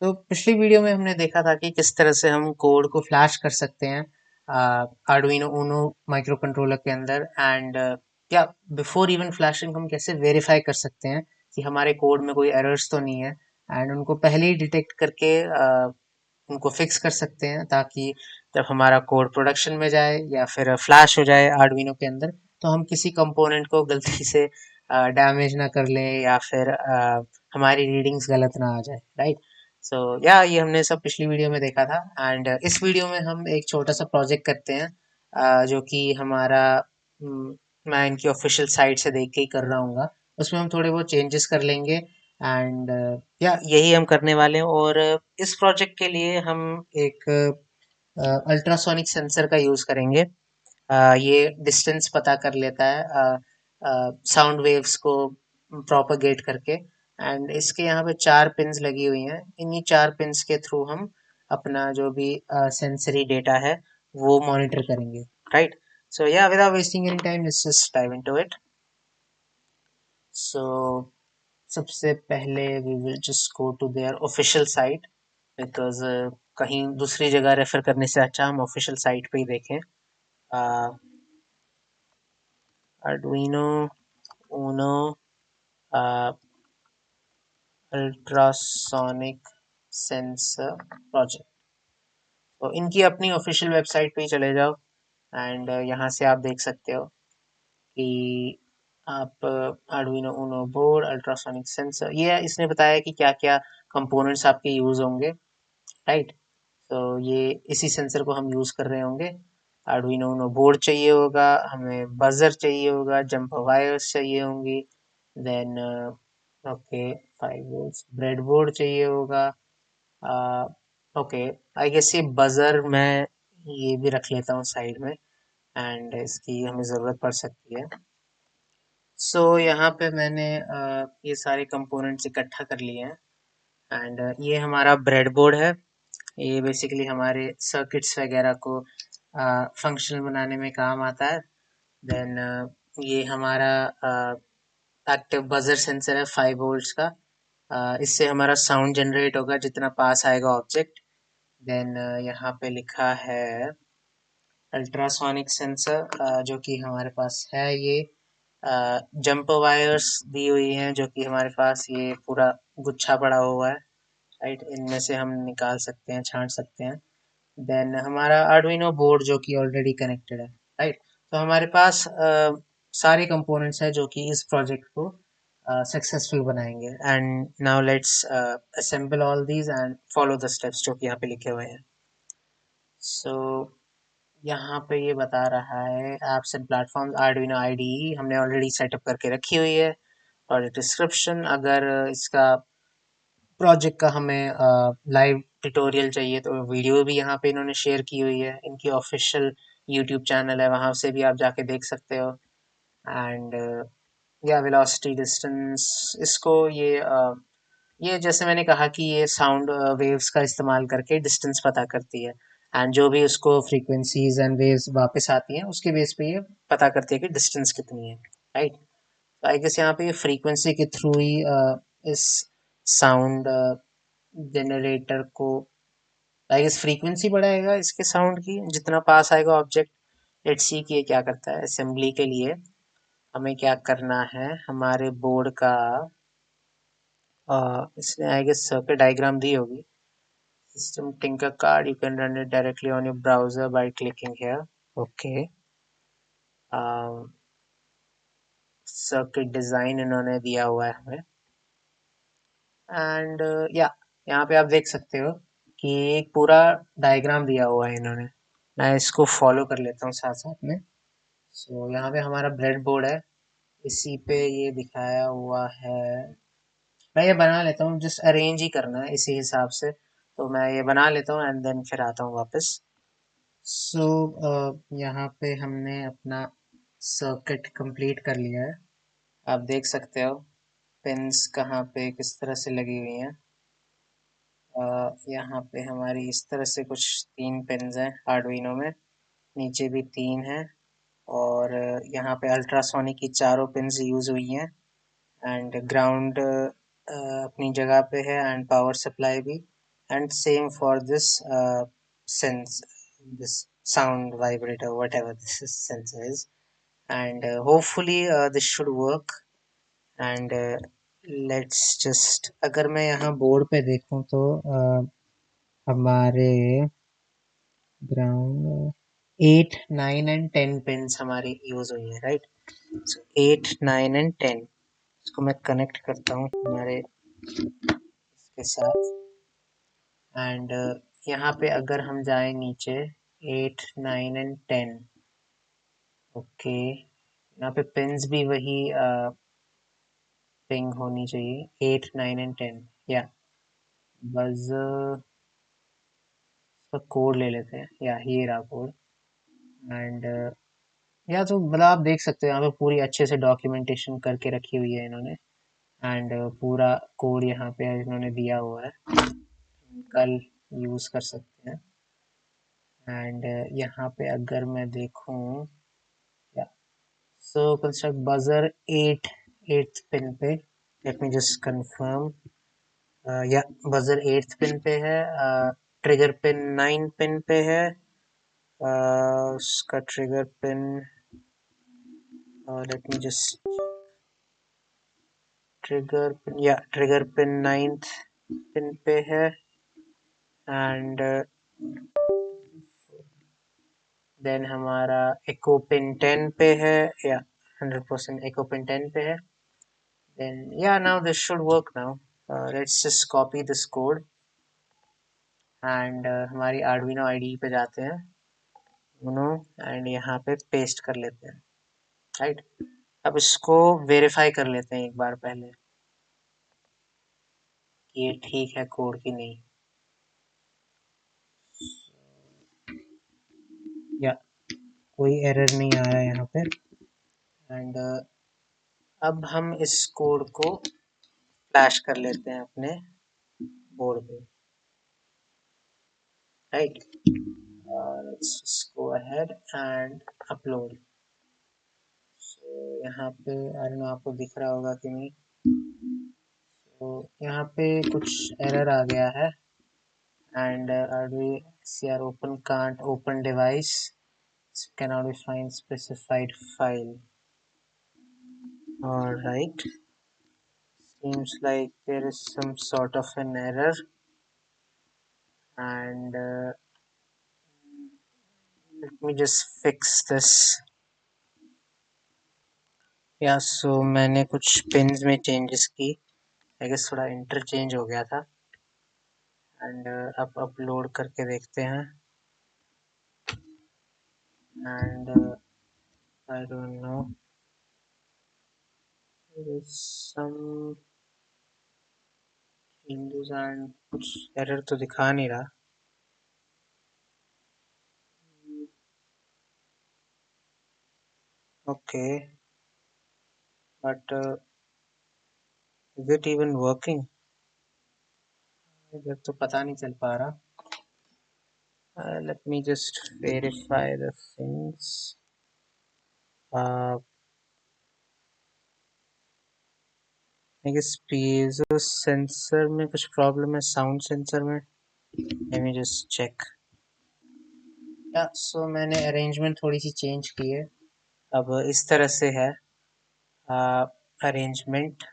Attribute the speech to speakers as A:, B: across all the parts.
A: तो पिछली वीडियो में हमने देखा था कि किस तरह से हम कोड को फ्लैश कर सकते हैं आर्डुइनो ऊनो माइक्रो कंट्रोलर के अंदर एंड क्या बिफोर इवन फ्लैशिंग हम कैसे वेरीफाई कर सकते हैं कि हमारे कोड में कोई एरर्स तो नहीं है एंड उनको पहले ही डिटेक्ट करके उनको फिक्स कर सकते हैं ताकि जब हमारा कोड प्रोडक्शन में जाए या फिर फ्लैश हो जाए आर्डुइनो के अंदर तो हम किसी कंपोनेंट को गलती से डैमेज ना कर लें या फिर हमारी रीडिंग्स गलत ना आ जाए, राइट। सो या ये हमने सब पिछली वीडियो में देखा था एंड इस वीडियो में हम एक छोटा सा प्रोजेक्ट करते हैं जो कि हमारा मैं इनकी ऑफिशियल साइट से देख के ही कर रहा हूँ। उसमें हम थोड़े बहुत चेंजेस कर लेंगे एंड या यही हम करने वाले हैं। और इस प्रोजेक्ट के लिए हम एक अल्ट्रासोनिक सेंसर का यूज़ करेंगे। ये डिस्टेंस पता कर लेता है साउंड वेव्स को प्रोपगेट करके एंड इसके यहाँ पे 4 पिन्स लगी हुई हैं। इन्हीं 4 पिन्स के थ्रू हम अपना जो भी सेंसरी डेटा है वो मॉनिटर करेंगे, right. So yeah without wasting any time let's just dive into it. So सबसे पहले we will just go to their official site because कहीं दूसरी जगह रेफर करने से अच्छा हम ऑफिशियल साइट पे ही देखें। Arduino Uno ultrasonic sensor project. तो इनकी अपनी ऑफिशियल वेबसाइट पे ही चले जाओ एंड यहाँ से आप देख सकते हो कि आप आर्डुइनो उनो बोर्ड अल्ट्रासोनिक सेंसर, ये इसने बताया कि क्या क्या कंपोनेंट्स आपके यूज होंगे, राइट। तो ये इसी सेंसर को हम यूज कर रहे होंगे। आर्डुइनो उनो बोर्ड चाहिए होगा, हमें बजर चाहिए होगा, जंप वायर्स चाहिए होंगी, then okay 5 volts breadboard चाहिए होगा। ओके, आई गेस ये बजर मैं ये भी रख लेता हूँ साइड में एंड इसकी हमें ज़रूरत पड़ सकती है। सो यहाँ पे मैंने ये सारे कंपोनेंट्स इकट्ठा कर लिए हैं एंड ये हमारा ब्रेड बोर्ड है। ये बेसिकली हमारे सर्किट्स वगैरह को फंक्शनल बनाने में काम आता है। देन ये हमारा एक्टिव बजर सेंसर है 5 वोल्ट्स का। इससे हमारा साउंड जनरेट होगा जितना पास आएगा ऑब्जेक्ट। देन यहाँ पे लिखा है अल्ट्रासोनिक सेंसर जो कि हमारे पास है। ये जंप वायर्स दी हुई हैं जो कि हमारे पास ये पूरा गुच्छा पड़ा हुआ है, राइट। इनमें से हम निकाल सकते हैं, छांट सकते हैं। देन हमारा आर्डुइनो बोर्ड जो कि ऑलरेडी कनेक्टेड है, राइट। तो हमारे पास सारे कंपोनेंट्स हैं जो कि इस प्रोजेक्ट को सक्सेसफुल बनाएंगे and now let's assemble all these and follow the steps जो कि यहाँ पे लिखे हुए हैं। सो यहाँ पे ये बता रहा है apps and platform Arduino IDE हमने ऑलरेडी सेटअप करके रखी हुई है। प्रोजेक्ट डिस्क्रिप्शन, अगर इसका प्रोजेक्ट का हमें लाइव ट्यूटोरियल चाहिए तो वीडियो भी यहाँ पे इन्होंने शेयर की हुई है। इनकी ऑफिशियल यूट्यूब चैनल है, वहाँ से भी आप जाके देख सकते हो। एंड या वेलोसिटी डिस्टेंस, इसको ये जैसे मैंने कहा कि ये साउंड वेव्स का इस्तेमाल करके डिस्टेंस पता करती है एंड जो भी उसको फ्रीक्वेंसीज एंड वेव्स वापस आती हैं उसके बेस पे ये पता करती है कि डिस्टेंस कितनी है, राइट। तो आई गेस यहाँ पे ये फ्रीक्वेंसी के थ्रू ही इस साउंड जनरेटर को आई गेस फ्रीक्वेंसी बढ़ाएगा इसके साउंड की जितना पास आएगा ऑब्जेक्ट। लेट्स सी कि ये क्या करता है। असेंबली के लिए हमें क्या करना है, हमारे बोर्ड का इसने आई गेस सर्किट डायग्राम दी होगी। System Tinker card, you can run it directly on your browser by clicking here. Okay. Circuit design इन्होंने दिया हुआ है हमें एंड या यहाँ पे आप देख सकते हो कि एक पूरा डायग्राम दिया हुआ है इन्होंने। मैं इसको फॉलो कर लेता हूँ साथ साथ में। सो यहाँ पे हमारा ब्रेड बोर्ड है, इसी पे ये दिखाया हुआ है। मैं ये बना लेता हूँ, जस्ट अरेंज ही करना है इसी हिसाब से। तो मैं ये बना लेता हूँ एंड देन फिर आता हूँ वापस। सो यहाँ पे हमने अपना सर्किट कंप्लीट कर लिया है। आप देख सकते हो पिन्स कहाँ पे किस तरह से लगी हुई हैं। यहाँ पे हमारी इस तरह से कुछ 3 पिन्स हैं आर्डुइनो में, नीचे भी 3 हैं और यहाँ पे अल्ट्रासोनिक की चारों पिन्स यूज हुई हैं एंड ग्राउंड अपनी जगह पे है एंड पावर सप्लाई भी। and same for this sense, this sound vibrator, whatever this sensor is. And hopefully this should work. And let's just, अगर मैं यहाँ बोर्ड पे देखूँ तो हमारे ग्राउंड 8, 9 एंड 10 पिन्स हमारी यूज हुई है, राइट। सो 8, 9 एंड 10 इसको मैं कनेक्ट करता हूँ हमारे इसके साथ। एंड यहाँ पे अगर हम जाएं नीचे 8, 9 एंड 10, ओके, यहाँ पे पिन्स भी वही पिंग होनी चाहिए 8, 9 एंड 10। या बस कोड ले लेते हैं, या ये रहा कोड। एंड या तो मतलब आप देख सकते हो यहाँ पे पूरी अच्छे से डॉक्यूमेंटेशन करके रखी हुई है इन्होंने। एंड पूरा कोड यहाँ पे इन्होंने दिया हुआ है, कल यूज कर सकते हैं। एंड यहाँ पे अगर मैं देखूँ, या सो कंस्ट्रक्ट बजर 8th पिन पे, लेट मी जस्ट कंफर्म। या बजर 8th पिन पे है, ट्रिगर पिन 9 पिन पे है, उसका trigger pin, late me just, trigger pin 9th pin पे है। एंड देन हमारा एको पिन 10 पे है, या 100% एको पिन 10 पे है। then yeah, now this should work now. Let's just copy this code and हमारी Arduino IDE पे जाते हैं उनो, एंड यहाँ पे पेस्ट कर लेते हैं, राइट। अब इसको वेरीफाई कर लेते हैं एक बार पहले कि ये ठीक है कोड की नहीं। या कोई एरर नहीं आ रहा है यहाँ पे। एंड अब हम इस कोड को फ्लैश कर लेते हैं अपने बोर्ड पे, right. let's just go ahead and upload. so यहाँ पे आई डोंट नो आपको दिख रहा होगा कि नहीं। तो यहाँ पे कुछ एरर आ गया है, and RDCR open can't open device, cannot be find specified file. All right, seems like there is some sort of an error, and let me just fix this. या सो मैंने कुछ पिन्स में changes की, I guess थोड़ा interchange हो गया था। And अब अपलोड करके देखते हैं। And I don't know, there is some changes and कुछ एरर तो दिखा नहीं रहा। Okay, but is it even working, इधर तो पता नहीं चल पा रहा। Let me just verify the things. I guess piezo sensor में कुछ प्रॉब्लम है, साउंड सेंसर में। Let me just check. Yeah so मैंने अरेंजमेंट थोड़ी सी चेंज की है, अब इस तरह से है अरेंजमेंट।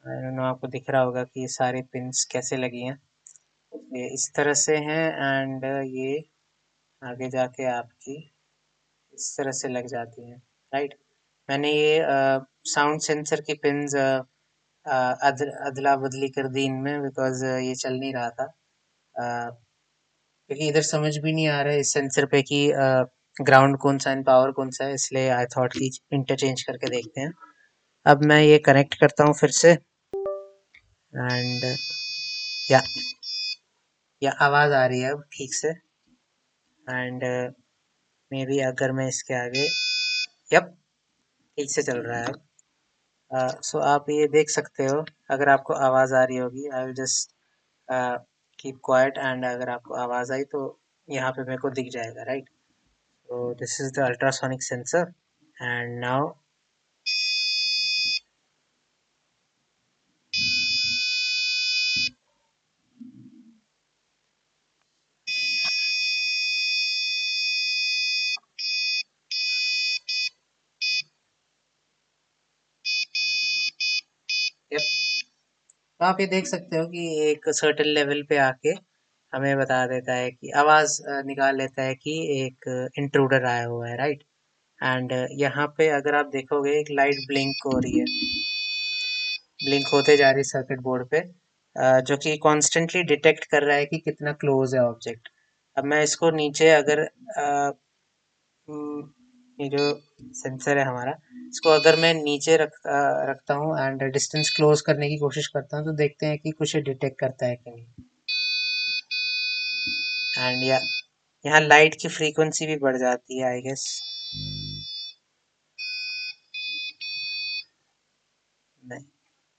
A: आई डोंट नो आपको दिख रहा होगा कि ये सारे पिन्स कैसे लगी हैं, ये इस तरह से हैं। एंड ये आगे जाके आपकी इस तरह से लग जाती हैं, राइट। मैंने ये साउंड सेंसर की पिन्स अदला बदली कर दी इनमें, बिकॉज ये चल नहीं रहा था। क्योंकि इधर समझ भी नहीं आ रहा है इस सेंसर पे कि ग्राउंड कौन सा एंड पावर कौन सा है, इसलिए आई थॉट कि इंटरचेंज करके देखते हैं। अब मैं ये कनेक्ट करता हूँ फिर से, एंड या आवाज़ आ रही है अब ठीक से। एंड मे बी अगर मैं इसके आगे, यप, ठीक से चल रहा है अब। सो आप ये देख सकते हो, अगर आपको आवाज़ आ रही होगी, I will just keep quiet, and अगर आपको आवाज़ आई तो यहाँ पे मेरे को दिख जाएगा, right. So this is the ultrasonic sensor, and now yup. तो आप ये देख सकते हो कि एक सर्टेन लेवल पे आके हमें बता देता है कि आवाज निकाल लेता है कि एक इंट्रूडर आया हुआ है, राइट। एंड यहाँ पे अगर आप देखोगे एक लाइट ब्लिंक हो रही है, ब्लिंक होते जा रही है सर्किट बोर्ड पे, जो कि कॉन्स्टेंटली डिटेक्ट कर रहा है कि कितना क्लोज है ऑब्जेक्ट। अब मैं इसको नीचे अगर ये जो सेंसर है हमारा, इसको अगर मैं नीचे रखता हूँ एंड डिस्टेंस क्लोज करने की कोशिश करता हूँ, तो देखते हैं कि कुछ डिटेक्ट करता है कि नहीं। एंड या यहाँ लाइट की फ्रीक्वेंसी भी बढ़ जाती है, आई गेस। नहीं,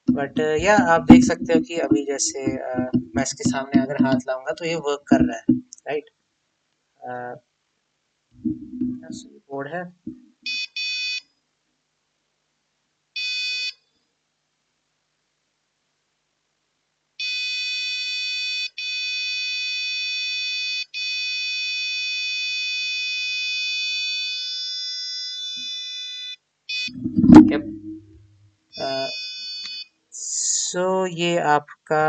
A: बट या आप देख सकते हो कि अभी जैसे मैं इसके सामने अगर हाथ लाऊंगा तो ये वर्क कर रहा है, राइट। बोर्ड है। Yep. सो ये आपका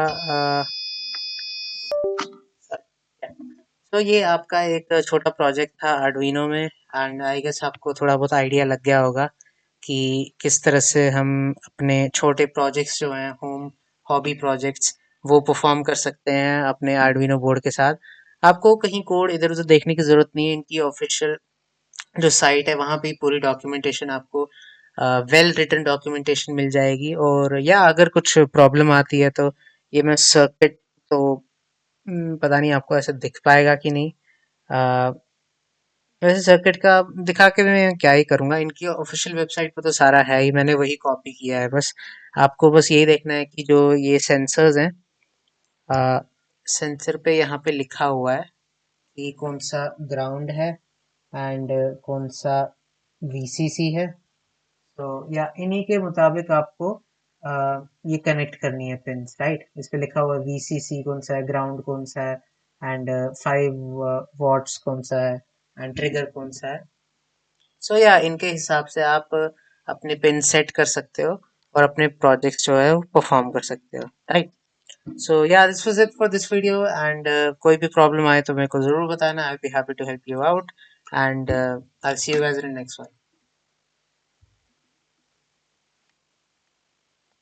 A: तो ये आपका एक छोटा प्रोजेक्ट था आर्डुइनो में। एंड आई गेस आपको थोड़ा बहुत आइडिया लग गया होगा कि किस तरह से हम अपने छोटे प्रोजेक्ट्स जो हैं, होम हॉबी प्रोजेक्ट्स, वो परफॉर्म कर सकते हैं अपने आर्डुइनो बोर्ड के साथ। आपको कहीं कोड इधर उधर देखने की ज़रूरत नहीं है। इनकी ऑफिशियल जो साइट है वहाँ पे पूरी डॉक्यूमेंटेशन आपको वेल रिटन डॉक्यूमेंटेशन मिल जाएगी। और या अगर कुछ प्रॉब्लम आती है तो ये मैं सर्किट तो पता नहीं आपको ऐसे दिख पाएगा कि नहीं। अ, वैसे सर्किट का दिखा के मैं क्या ही करूँगा, इनकी ऑफिशियल वेबसाइट पे तो सारा है ही, मैंने वही कॉपी किया है बस। आपको बस यही देखना है कि जो ये सेंसर्स हैं, सेंसर पे यहाँ पे लिखा हुआ है कि कौन सा ग्राउंड है एंड कौन सा वीसीसी है। तो या इन्हीं के मुताबिक आपको ये कनेक्ट करनी है पिंस, राइट। इस पे लिखा हुआ है वीसीसी कौन सा है, ग्राउंड कौन सा है, एंड 5 वॉट्स कौन सा है, एंड ट्रिगर कौन सा है। सो या इनके हिसाब से आप अपने पिन सेट कर सकते हो और अपने प्रोजेक्ट जो है वो परफॉर्म कर सकते हो, right. So yeah this was it for this video. And कोई भी प्रॉब्लम आए तो मेरे को ज़रूर बताना, I be happy to help you out. And I see you guys in next one.